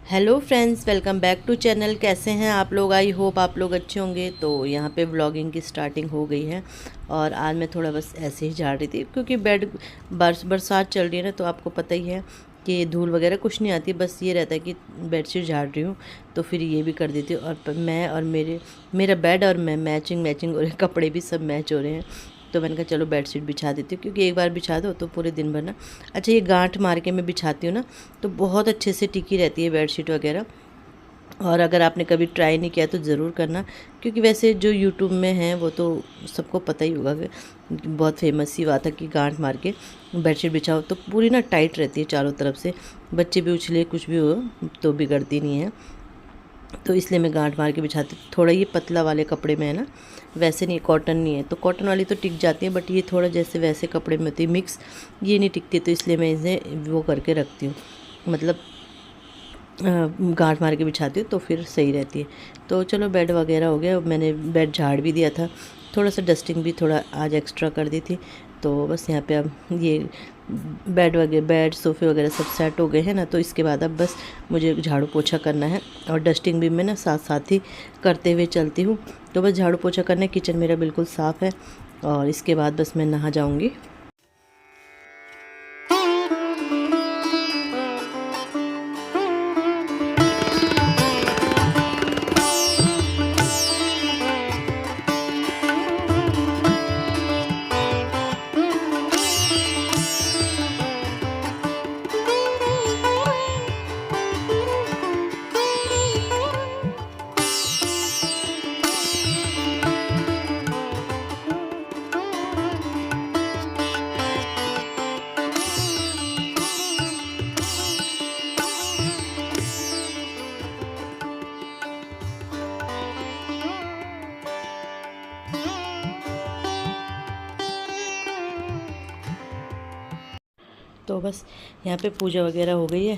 Hello friends, welcome back to channel. कैसे हैं आप लोग? आई होप आप लोग अच्छे होंगे। तो यहाँ पे व्लॉगिंग की स्टार्टिंग हो गई है और आज मैं थोड़ा बस ऐसे ही झाड़ रही थी क्योंकि बरसात चल रही है ना, तो आपको पता ही है कि धूल वगैरह कुछ नहीं आती। बस ये रहता है कि बेडशीट झाड़ रही हूँ तो फिर ये भी कर देती हूँ। और मैं और मेरा बेड और मैं मैचिंग हो रहे हैं, कपड़े भी सब मैच हो रहे हैं। तो मैंने कहा चलो बेडशीट बिछा देती हूँ क्योंकि एक बार बिछा दो तो पूरे दिन भर ना। अच्छा, ये गांठ मार के मैं बिछाती हूँ ना तो बहुत अच्छे से टिकी रहती है बेडशीट वगैरह। और अगर आपने कभी ट्राई नहीं किया तो ज़रूर करना, क्योंकि वैसे जो यूट्यूब में है वो तो सबको पता ही होगा कि बहुत फेमस ही बात है कि गांठ मार के बेडशीट बिछाओ तो पूरी ना टाइट रहती है चारों तरफ से। बच्चे भी उछले कुछ भी हो तो बिगड़ती नहीं है। तो इसलिए मैं गांठ मार के बिछाती हूँ। थोड़ा ये पतला वाले कपड़े में है ना, वैसे नहीं, कॉटन नहीं है तो कॉटन वाली तो टिक जाती है, बट ये थोड़ा जैसे वैसे कपड़े में होती है मिक्स, ये नहीं टिकती। तो इसलिए मैं इसे वो करके रखती हूँ, मतलब गांठ मार के बिछाती हूँ तो फिर सही रहती है। तो चलो बेड वगैरह हो गया, मैंने बेड झाड़ भी दिया था, थोड़ा सा डस्टिंग भी थोड़ा आज एक्स्ट्रा कर दी थी। तो बस यहाँ पे अब ये बेड सोफ़े वगैरह सब सेट हो गए हैं ना, तो इसके बाद अब बस मुझे झाड़ू पोछा करना है और डस्टिंग भी मैं ना साथ साथ ही करते हुए चलती हूँ। तो बस झाड़ू पोछा करना है, किचन मेरा बिल्कुल साफ़ है और इसके बाद बस मैं नहा जाऊँगी। तो बस यहाँ पे पूजा वगैरह हो गई है,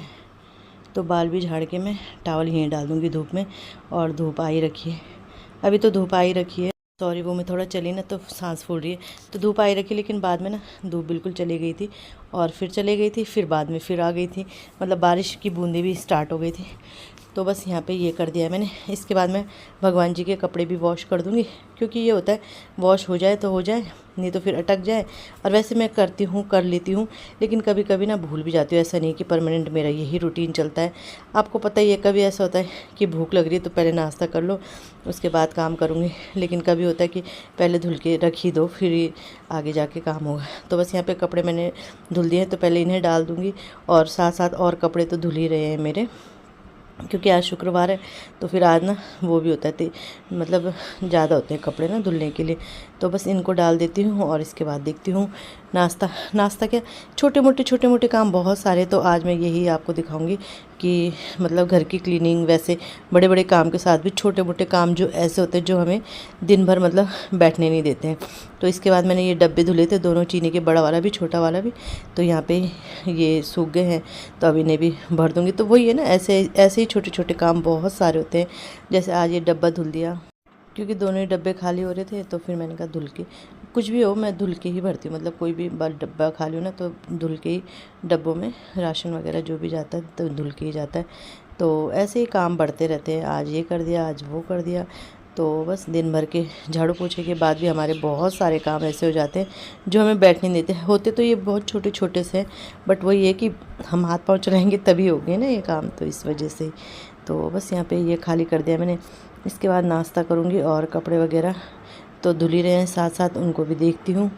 तो बाल भी झाड़ के मैं टॉवल यहीं डाल दूँगी धूप में। और धूप आई रखी है, अभी तो धूप आई रखी है, सॉरी वो मैं थोड़ा चली ना तो सांस फूल रही है। तो धूप आई रखी, लेकिन बाद में ना धूप बिल्कुल चली गई थी और फिर चली गई थी, फिर बाद में फिर आ गई थी, मतलब बारिश की बूंदें भी स्टार्ट हो गई थी। तो बस यहाँ पे ये कर दिया मैंने। इसके बाद मैं भगवान जी के कपड़े भी वॉश कर दूँगी, क्योंकि ये होता है वॉश हो जाए तो हो जाए, नहीं तो फिर अटक जाए। और वैसे मैं करती हूँ, कर लेती हूँ, लेकिन कभी कभी ना भूल भी जाती हूँ। ऐसा नहीं कि परमानेंट मेरा यही रूटीन चलता है, आपको पता ही है। कभी ऐसा होता है कि भूख लग रही है तो पहले नाश्ता कर लो, उसके बाद काम करूँगी, लेकिन कभी होता है कि पहले धुल के रख ही दो, फिर आगे जाके काम होगा। तो बस यहाँ पे कपड़े मैंने धुल दिए हैं, तो पहले इन्हें डाल दूँगी और साथ साथ और कपड़े तो धुल ही रहे हैं मेरे, क्योंकि आज शुक्रवार है। तो फिर आज ना वो भी होता है, मतलब ज़्यादा होते हैं कपड़े ना धुलने के लिए। तो बस इनको डाल देती हूँ और इसके बाद देखती हूँ नाश्ता क्या, छोटे मोटे काम बहुत सारे। तो आज मैं यही आपको दिखाऊंगी कि मतलब घर की क्लीनिंग, वैसे बड़े बड़े काम के साथ भी छोटे मोटे काम जो ऐसे होते हैं जो हमें दिन भर मतलब बैठने नहीं देते हैं। तो इसके बाद मैंने ये डब्बे धुले थे दोनों, चीनी के, बड़ा वाला भी छोटा वाला भी। तो यहाँ पे ये सूख गए हैं, तो अब इन्हें भी भर दूँगी। तो वही है ना, ऐसे ऐसे ही छोटे छोटे काम बहुत सारे होते हैं। जैसे आज ये डब्बा धुल दिया, क्योंकि दोनों ही डब्बे खाली हो रहे थे, तो फिर मैंने कहा धुल के, कुछ भी हो मैं धुल के ही भरती हूँ, मतलब कोई भी बार डब्बा खाली हो ना तो धुल के ही, डब्बों में राशन वगैरह जो भी जाता है तो धुल के ही जाता है। तो ऐसे ही काम बढ़ते रहते हैं, आज ये कर दिया, आज वो कर दिया। तो बस दिन भर के झाड़ू पोछे के बाद भी हमारे बहुत सारे काम ऐसे हो जाते हैं जो हमें बैठने नहीं देते। होते तो ये बहुत छोटे छोटे से हैं, बट वही है कि हम हाथ पाँव चलाएँगे तभी होंगे ना ये काम, तो इस वजह से। तो बस यहाँ पे ये खाली कर दिया मैंने। इसके बाद नाश्ता करूँगी और कपड़े वगैरह तो धुल ही रहे हैं, साथ साथ उनको भी देखती हूँ।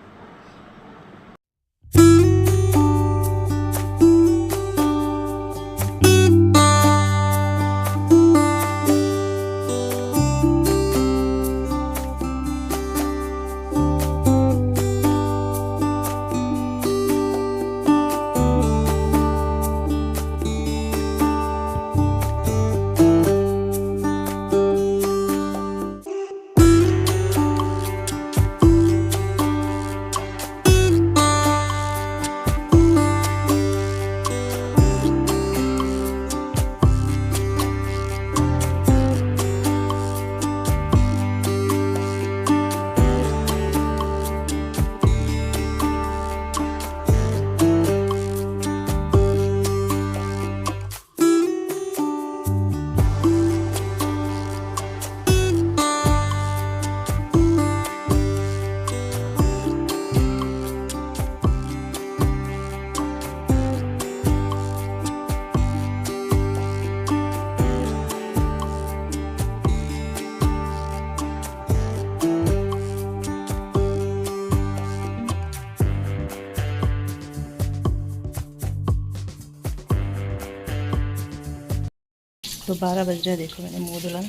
तो 12 बज रहे, देखो मैंने मुँह धुला,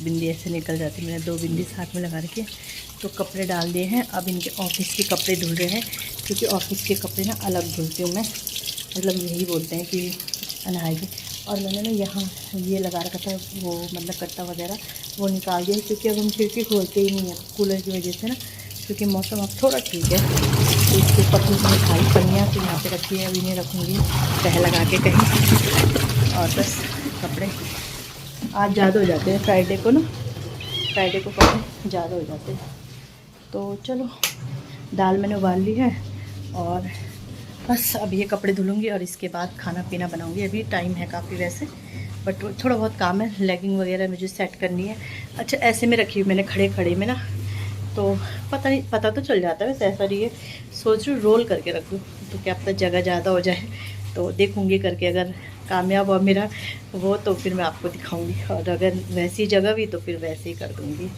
बिंदी ऐसे निकल जाती, मैंने 2 बिंदी साथ में लगा रखी है। तो कपड़े डाल दिए हैं, अब इनके ऑफिस के कपड़े धुल रहे हैं, क्योंकि ऑफिस के कपड़े ना अलग धुलती हूँ मैं, मतलब यही बोलते हैं कि अनहाइजीन। और मैंने ना यहाँ ये लगा रखा था, वो मतलब कट्टा वगैरह वो निकाल दिया, क्योंकि अब हम खिड़की खोलते ही नहीं है कूलर की वजह से ना, क्योंकि मौसम अब थोड़ा ठीक है। तो इसके ऊपर कुछ मैं खाई पनिया तो यहाँ पे रखी है, अभी नहीं रखूँगी, तह लगा के कहीं। और बस कपड़े आज ज़्यादा हो जाते हैं, फ्राइडे को कपड़े ज़्यादा हो जाते हैं। तो चलो, दाल मैंने उबाल ली है और बस अब ये कपड़े धुलूँगी और इसके बाद खाना पीना बनाऊँगी। अभी टाइम है काफ़ी वैसे, बट थोड़ा बहुत काम है, लेगिंग वगैरह मुझे सेट करनी है। अच्छा, ऐसे में रखी हुई मैंने खड़े में ना, तो पता तो चल जाता है वैसे, ऐसा नहीं है। सोच रही हूँ रोल करके रख दूँ, तो क्या पता जगह ज़्यादा हो जाए, तो देखूँगी करके। अगर कामयाब हुआ मेरा वो तो फिर मैं आपको दिखाऊँगी, और अगर वैसी जगह भी तो फिर वैसे ही कर दूँगी।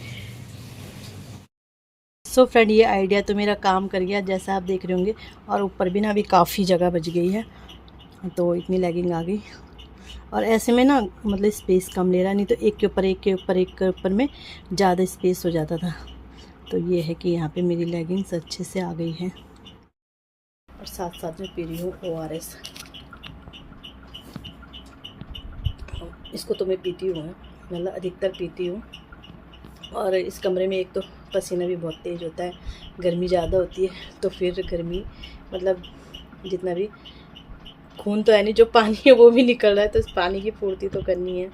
सो फ्रेंड, ये आइडिया तो मेरा काम कर गया, जैसा आप देख रहे होंगे। और ऊपर भी ना अभी काफ़ी जगह बच गई है, तो इतनी लेगिंग आ गई। और ऐसे में ना मतलब स्पेस कम ले रहा, नहीं तो एक के ऊपर में ज़्यादा स्पेस हो जाता था। तो ये है कि यहाँ पे मेरी लेगिंग्स अच्छे से आ गई हैं। और साथ साथ में पी रही हूँ ORS। इसको तो मैं पीती हूँ, मतलब अधिकतर पीती हूँ। और इस कमरे में एक तो पसीना भी बहुत तेज़ होता है, गर्मी ज़्यादा होती है, तो फिर गर्मी मतलब जितना भी खून तो है नहीं, जो पानी है वो भी निकल रहा है, तो इस पानी की पूर्ति तो करनी है।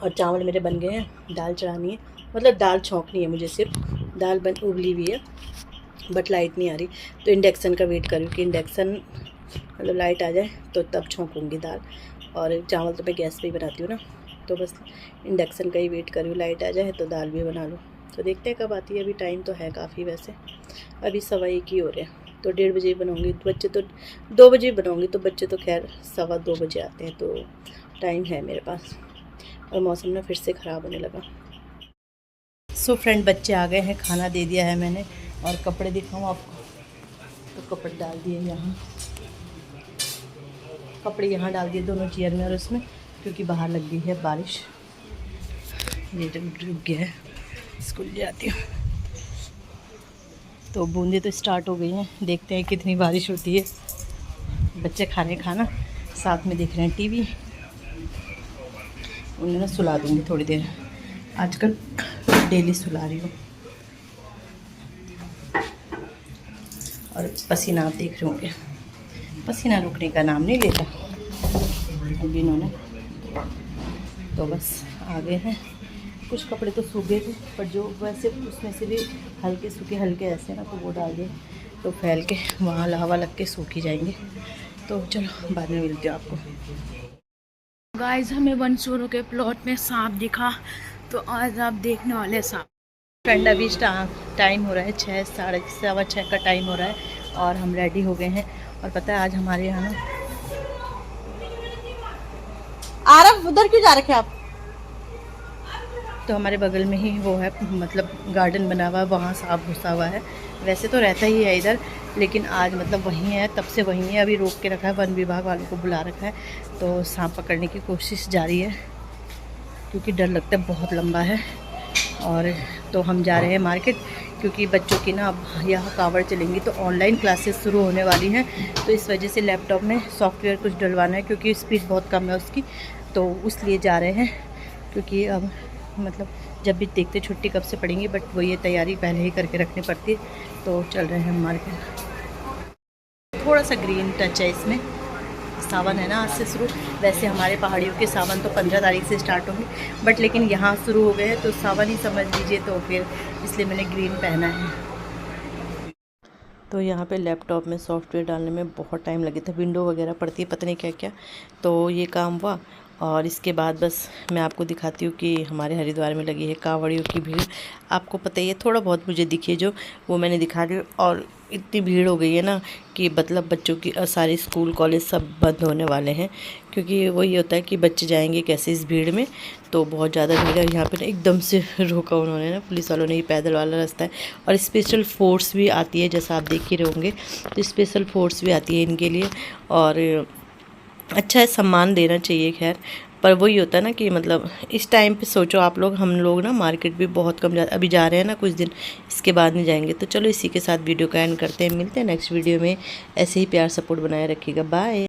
और चावल मेरे बन गए हैं, दाल चढ़ानी है, मतलब दाल छौंकनी है मुझे, सिर्फ दाल उबली हुई है, बट लाइट नहीं आ रही, तो इंडक्शन का वेट कर रही हूँ कि इंडक्शन मतलब लाइट आ जाए तो तब छौंकूँगी दाल। और चावल तो मैं गैस पे ही बनाती हूँ ना, तो बस इंडक्शन का ही वेट कर रही हूँ, लाइट आ जाए तो दाल भी बना लूँ। तो देखते हैं कब आती है, अभी टाइम तो है काफ़ी वैसे, अभी 1:15 ही हो रहे हैं, तो 1:30 बजे बनाऊँगी। बच्चे तो 2 बजे बनाऊँगी, तो बच्चे तो खैर 2:15 बजे आते हैं, तो टाइम है मेरे पास। और मौसम ना फिर से ख़राब होने लगा। सो फ्रेंड, बच्चे आ गए हैं, खाना दे दिया है मैंने, और कपड़े दिखाऊँ आपको, तो कपड़े डाल दिए यहाँ, कपड़े यहाँ डाल दिए दोनों चेयर में और उसमें, क्योंकि बाहर लग गई है बारिश। ये जब रुक गया है, स्कूल जाती हूँ, तो बूंदे तो स्टार्ट हो गई हैं, देखते हैं कितनी बारिश होती है। बच्चे खाना साथ में देख रहे हैं टीवी, उन्हें ना सुला दूँगी थोड़ी देर, आजकल डेली सुला रही हूँ। और पसीना आप देख रहे होंगे, पसीना रुकने का नाम नहीं लेता अभी इन्होंने। तो बस आ गए हैं, कुछ कपड़े तो सूख गए थे, पर जो वैसे उसमें से भी हल्के सूखे हल्के ऐसे ना, तो वो डाल दिए, तो फैल के वहाँ हवा लग के सूख ही जाएंगे। तो चलो बाद में मिलती हूँ आपको। गाइस, हमें वनसोरो के प्लॉट में सांप दिखा, तो आज आप देखने वाले सांप। फ्रेंड, अभी टाइम हो रहा है 6, 6:30 का टाइम हो रहा है, और हम रेडी हो गए हैं। और पता है आज हमारे यहाँ ना, आरव उधर क्यों जा रखे आप? तो हमारे बगल में ही वो है, मतलब गार्डन बना हुआ है, वहाँ सांप घुसा हुआ है। वैसे तो रहता ही है इधर, लेकिन आज मतलब वहीं है, तब से वहीं है, अभी रोक के रखा है, वन विभाग वालों को बुला रखा है, तो सांप पकड़ने की कोशिश जारी है, क्योंकि डर लगता है, बहुत लंबा है। और तो हम जा रहे हैं मार्केट, क्योंकि बच्चों की ना अब यहाँ कावड़ चलेंगी, तो ऑनलाइन क्लासेस शुरू होने वाली हैं, तो इस वजह से लैपटॉप में सॉफ्टवेयर कुछ डलवाना है, क्योंकि स्पीड बहुत कम है उसकी, तो उसलिए जा रहे हैं। क्योंकि अब मतलब जब भी देखते छुट्टी कब से पड़ेंगी, बट वो ये तैयारी पहले ही करके रखनी पड़ती है, तो चल रहे हैं मार्केट। थोड़ा सा ग्रीन टच है इसमें, सावन है ना आज से शुरू। वैसे हमारे पहाड़ियों के सावन तो 15 तारीख से स्टार्ट होंगे, बट लेकिन यहाँ शुरू हो गए हैं, तो सावन ही समझ लीजिए, तो फिर इसलिए मैंने ग्रीन पहना है। तो यहाँ पे लैपटॉप में सॉफ्टवेयर डालने में बहुत टाइम लगे था, विंडो वगैरह पड़ती है, पता नहीं क्या क्या, तो ये काम हुआ। और इसके बाद बस मैं आपको दिखाती हूँ कि हमारे हरिद्वार में लगी है कांवड़ियों की भीड़। आपको पता ही है, थोड़ा बहुत मुझे दिखी जो वो मैंने दिखा दी। और इतनी भीड़ हो गई है ना कि मतलब बच्चों की सारे स्कूल कॉलेज सब बंद होने वाले हैं, क्योंकि वही होता है कि बच्चे जाएंगे कैसे इस भीड़ में। तो बहुत ज़्यादा भीड़ है यहाँ पे ना, एकदम से रोका उन्होंने ना, पुलिस वालों ने। ये पैदल वाला रास्ता है, और स्पेशल फ़ोर्स भी आती है, जैसा आप देख ही रहे होंगे, तो स्पेशल फ़ोर्स भी आती है इनके लिए। और अच्छा है, सम्मान देना चाहिए। खैर, पर वही होता है ना कि मतलब इस टाइम पे सोचो आप लोग, हम लोग ना मार्केट भी बहुत कम अभी जा रहे हैं ना, कुछ दिन इसके बाद नहीं जाएंगे। तो चलो इसी के साथ वीडियो का एंड करते हैं, मिलते हैं नेक्स्ट वीडियो में। ऐसे ही प्यार सपोर्ट बनाए रखिएगा, बाय।